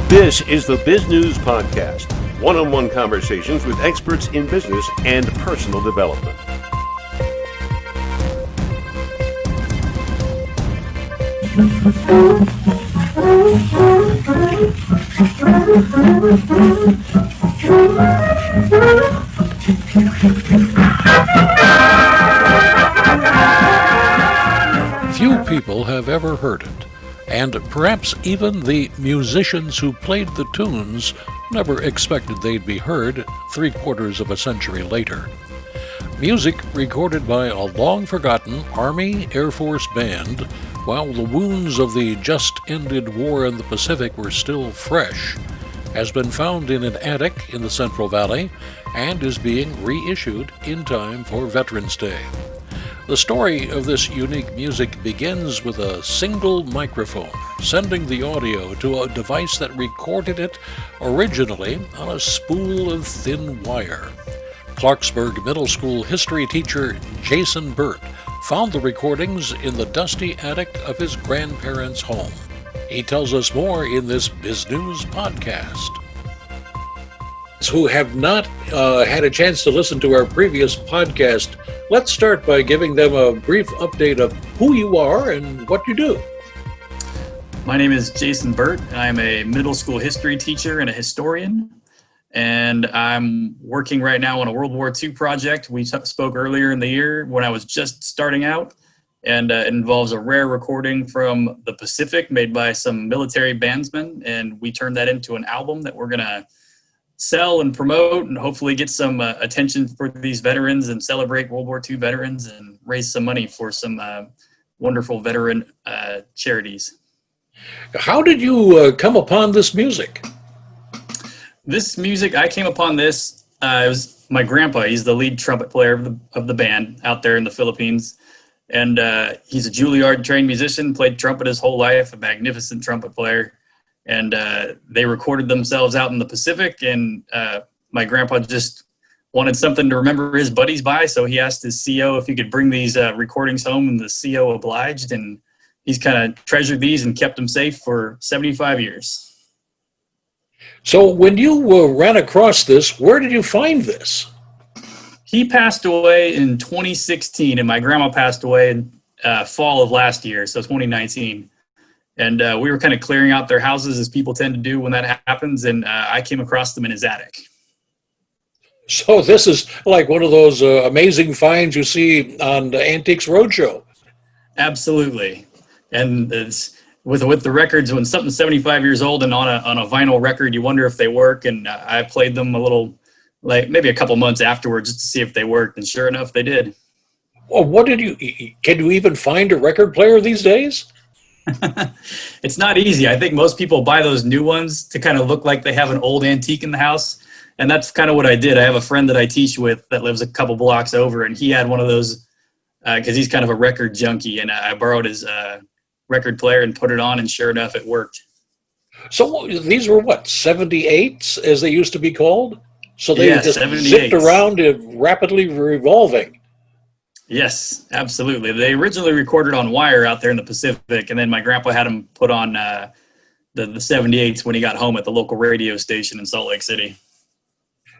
This is the Bizgnus podcast, one-on-one conversations with experts in business and personal development. Few people have ever heard it, and perhaps even the musicians who played the tunes never expected they'd be heard 3/4 of a century later. Music recorded by a long-forgotten Army Air Force band while the wounds of the just-ended war in the Pacific were still fresh has been found in an attic in the Central Valley and is being reissued in time for Veterans Day. The story of this unique music begins with a single microphone sending the audio to a device that recorded it originally on a spool of thin wire. Clarksburg Middle School history teacher Jason Burt found the recordings in the dusty attic of his grandparents' home. He tells us more in this Bizgnus podcast. Who have not had a chance to listen to our previous podcast, let's start by giving them a brief update of who you are and what you do. My name is Jason Burt. I'm a middle school history teacher and a historian, and I'm working right now on a World War II project. We spoke earlier in the year when I was just starting out, and it involves a rare recording from the Pacific made by some military bandsmen, and we turned that into an album that we're going to sell and promote and hopefully get some attention for these veterans and celebrate World War II veterans and raise some money for some wonderful veteran charities. How did you come upon this music? This music, I came upon this, it was my grandpa. He's the lead trumpet player of the band out there in the Philippines. And he's a Juilliard trained musician, played trumpet his whole life, a magnificent trumpet player. And they recorded themselves out in the Pacific, and my grandpa just wanted something to remember his buddies by, so he asked his CO if he could bring these recordings home, and the CO obliged, and he's kind of treasured these and kept them safe for 75 years. So when you ran across this, where did you find this? He passed away in 2016, and my grandma passed away in fall of last year, so 2019. And we were kind of clearing out their houses as people tend to do when that happens. And I came across them in his attic. So this is like one of those amazing finds you see on the Antiques Roadshow. Absolutely. And it's, with the records, when something's 75 years old and on a vinyl record, you wonder if they work. And I played them a little, like maybe a couple months afterwards just to see if they worked. And sure enough, they did. Well, can you even find a record player these days? It's not easy. I think most people buy those new ones to kind of look like they have an old antique in the house. And that's kind of what I did. I have a friend that I teach with that lives a couple blocks over, and he had one of those because he's kind of a record junkie. And I borrowed his record player and put it on, and sure enough, it worked. So these were what, 78s as they used to be called? So they just 78s. zipped around rapidly revolving. Yes, absolutely. They originally recorded on wire out there in the Pacific, and then my grandpa had them put on the 78s when he got home at the local radio station in Salt Lake City.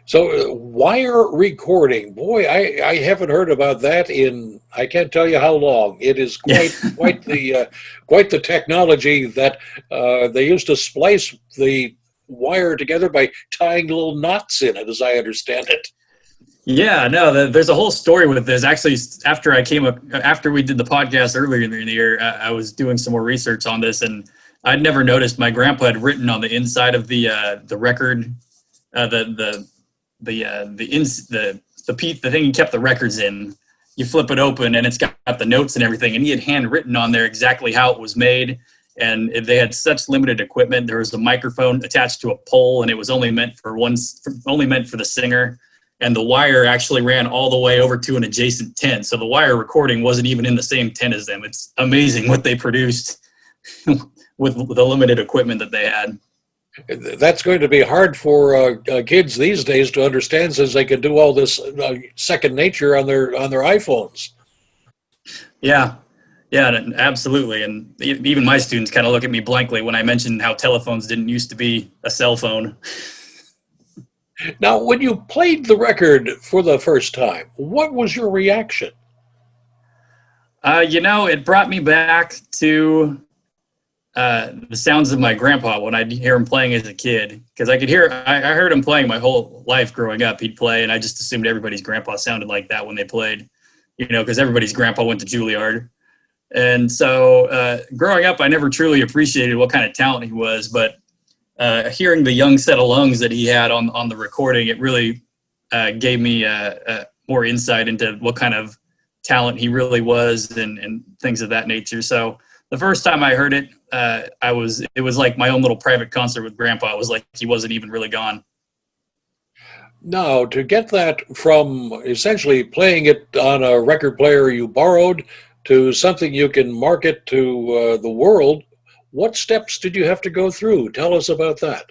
So wire recording, boy, I haven't heard about that in I can't tell you how long. It is quite the technology that they used to splice the wire together by tying little knots in it, as I understand it. Yeah, no, there's a whole story with this. Actually, after we did the podcast earlier in the year, I was doing some more research on this, and I'd never noticed my grandpa had written on the inside of the record, the thing he kept the records in. You flip it open, and it's got the notes and everything, and he had handwritten on there exactly how it was made. And they had such limited equipment. There was a microphone attached to a pole, and it was only meant for the singer. And the wire actually ran all the way over to an adjacent tent. So the wire recording wasn't even in the same tent as them. It's amazing what they produced with the limited equipment that they had. That's going to be hard for kids these days to understand, since they can do all this second nature on their iPhones. Yeah. Yeah, absolutely. And even my students kind of look at me blankly when I mention how telephones didn't used to be a cell phone. Now, when you played the record for the first time, what was your reaction? It brought me back to the sounds of my grandpa when I'd hear him playing as a kid. Because I heard him playing my whole life growing up. He'd play, and I just assumed everybody's grandpa sounded like that when they played, because everybody's grandpa went to Juilliard. And so growing up, I never truly appreciated what kind of talent he was, but hearing the young set of lungs that he had on the recording, it really gave me more insight into what kind of talent he really was and things of that nature. So the first time I heard it, it was like my own little private concert with Grandpa. It was like he wasn't even really gone. Now, to get that from essentially playing it on a record player you borrowed to something you can market to the world, what steps did you have to go through? Tell us about that.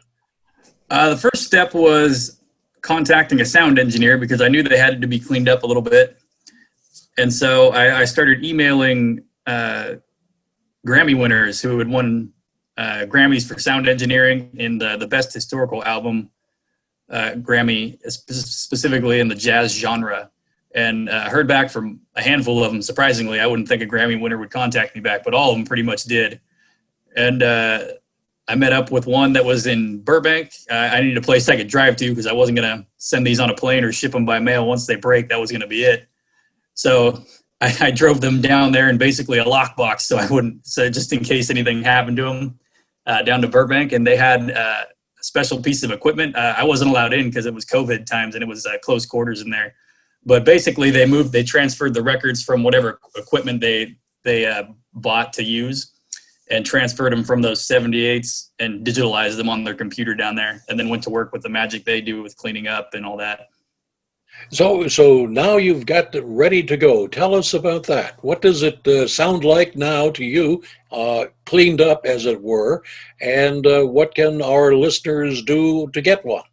The first step was contacting a sound engineer because I knew they had to be cleaned up a little bit. And so I started emailing Grammy winners who had won Grammys for sound engineering in the Best Historical Album Grammy, specifically in the jazz genre. And heard back from a handful of them. Surprisingly, I wouldn't think a Grammy winner would contact me back, but all of them pretty much did. And I met up with one that was in Burbank. I needed a place I could drive to because I wasn't going to send these on a plane or ship them by mail. Once they break, that was going to be it. So I drove them down there in basically a lockbox so just in case anything happened to them, down to Burbank. And they had a special piece of equipment. I wasn't allowed in because it was COVID times and it was close quarters in there. But basically they transferred the records from whatever equipment they bought to use and transferred them from those 78s and digitalized them on their computer down there, and then went to work with the magic they do with cleaning up and all that. So now you've got it ready to go. Tell us about that. What does it sound like now to you, cleaned up as it were, and what can our listeners do to get one?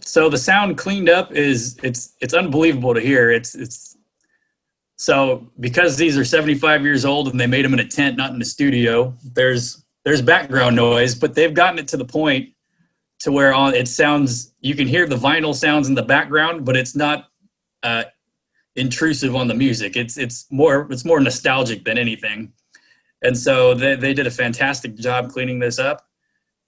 So the sound cleaned up it's unbelievable to hear. So because these are 75 years old and they made them in a tent, not in a studio, there's background noise, but they've gotten it to the point to where it sounds, you can hear the vinyl sounds in the background, but it's not intrusive on the music. It's more nostalgic than anything. And so they did a fantastic job cleaning this up,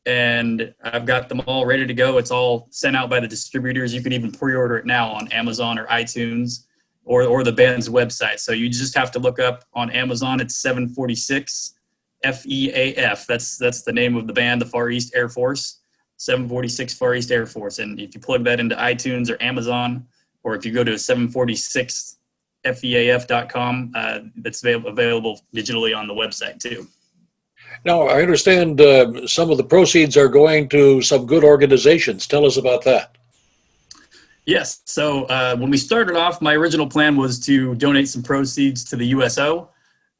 and I've got them all ready to go. It's all sent out by the distributors. You can even pre-order it now on Amazon or iTunes or the band's website. So you just have to look up on Amazon. It's 746 FEAF. That's the name of the band, the Far East Air Force, 746 Far East Air Force. And if you plug that into iTunes or Amazon, or if you go to 746feaf.com, that's available digitally on the website too. Now, I understand some of the proceeds are going to some good organizations. Tell us about that. Yes. So when we started off, my original plan was to donate some proceeds to the USO.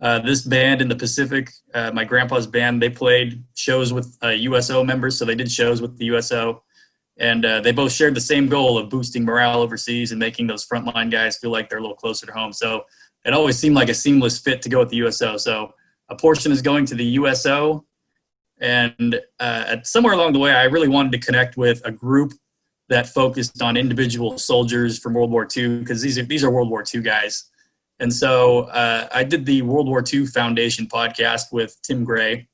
This band in the Pacific, my grandpa's band, they played shows with USO members. So they did shows with the USO. And they both shared the same goal of boosting morale overseas and making those frontline guys feel like they're a little closer to home. So it always seemed like a seamless fit to go with the USO. So a portion is going to the USO. And somewhere along the way, I really wanted to connect with a group that focused on individual soldiers from World War II, because these are World War II guys. And so I did the World War II Foundation podcast with Tim Gray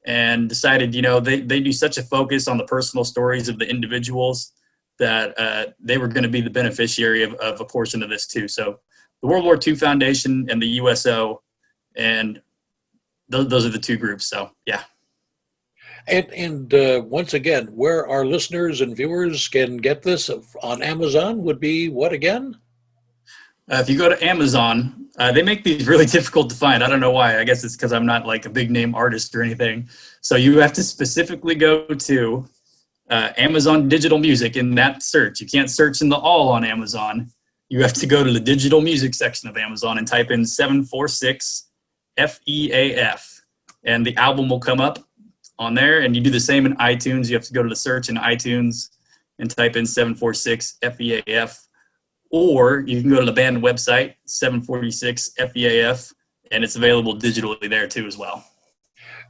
and decided, they do such a focus on the personal stories of the individuals that they were going to be the beneficiary of a portion of this too. So the World War II Foundation and the USO, and those are the two groups. So, yeah. And once again, where our listeners and viewers can get this on Amazon would be what again? If you go to Amazon, they make these really difficult to find. I don't know why. I guess it's because I'm not like a big name artist or anything. So you have to specifically go to Amazon Digital Music in that search. You can't search in the all on Amazon. You have to go to the digital music section of Amazon and type in 746 FEAF, and the album will come up on there. And you do the same in iTunes. You have to go to the search in iTunes and type in 746 FEAF, or you can go to the band website, 746feaf, and it's available digitally there too as well.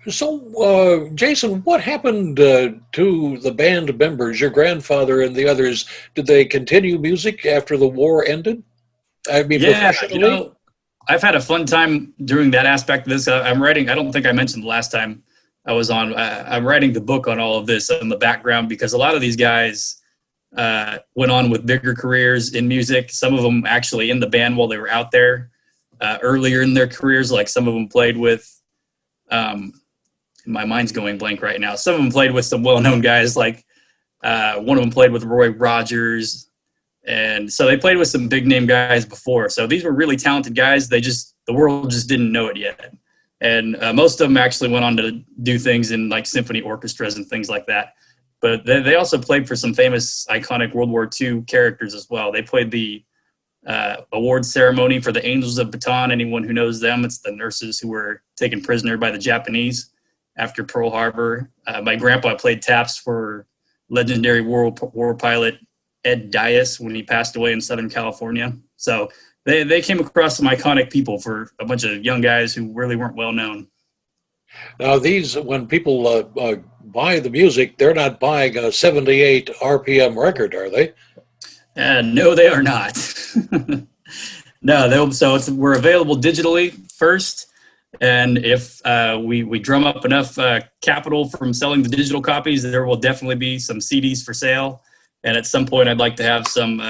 So, Jason, what happened to the band members, your grandfather and the others? Did they continue music after the war ended? I mean, Yeah, professionally? I've had a fun time doing that aspect of this. I'm writing, I don't think I mentioned the last time I was on, I'm writing the book on all of this in the background, because a lot of these guys went on with bigger careers in music. Some of them actually in the band while they were out there earlier in their careers. Like some of them played with, my mind's going blank right now. Some of them played with some well-known guys, like one of them played with Roy Rogers. And so they played with some big name guys before. So these were really talented guys. The world just didn't know it yet. And most of them actually went on to do things in like symphony orchestras and things like that. But they also played for some famous, iconic World War II characters as well. They played the award ceremony for the Angels of Bataan. Anyone who knows them, it's the nurses who were taken prisoner by the Japanese after Pearl Harbor. My grandpa played taps for legendary war pilot Ed Dias when he passed away in Southern California. So they came across some iconic people for a bunch of young guys who really weren't well known. Now, when people buy the music, they're not buying a 78 RPM record, are they? No, they are not. No, we're available digitally first. And if we drum up enough capital from selling the digital copies, there will definitely be some CDs for sale. And at some point, I'd like to have some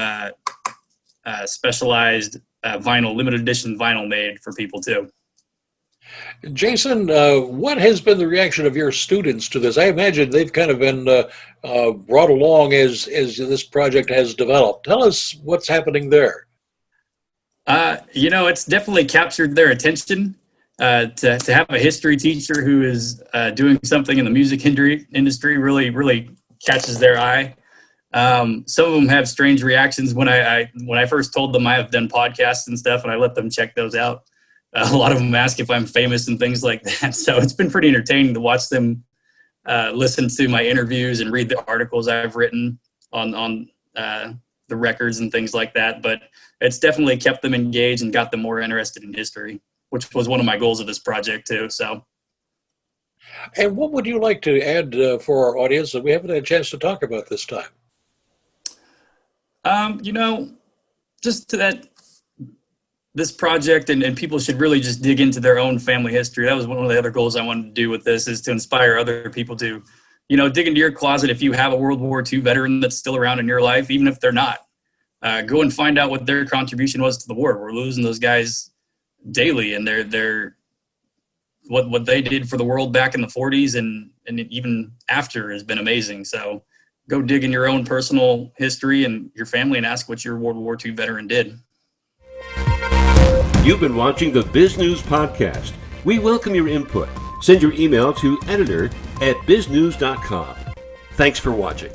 specialized limited edition vinyl made for people too. Jason, what has been the reaction of your students to this? I imagine they've kind of been brought along as this project has developed. Tell us what's happening there. It's definitely captured their attention. To have a history teacher who is doing something in the music industry really catches their eye. Some of them have strange reactions when I first told them I have done podcasts and stuff, and I let them check those out. A lot of them ask if I'm famous and things like that. So it's been pretty entertaining to watch them listen to my interviews and read the articles I've written on the records and things like that. But it's definitely kept them engaged and got them more interested in history, which was one of my goals of this project too. So. And what would you like to add for our audience that we haven't had a chance to talk about this time? Just to that, this project and people should really just dig into their own family history. That was one of the other goals I wanted to do with this, is to inspire other people to, dig into your closet. If you have a World War II veteran that's still around in your life, even if they're not, go and find out what their contribution was to the war. We're losing those guys daily, and they're what they did for the world back in the 40s and even after has been amazing. So go dig in your own personal history and your family and ask what your World War II veteran did. You've been watching the Bizgnus podcast. We welcome your input. Send your email to editor@biznews.com. Thanks for watching.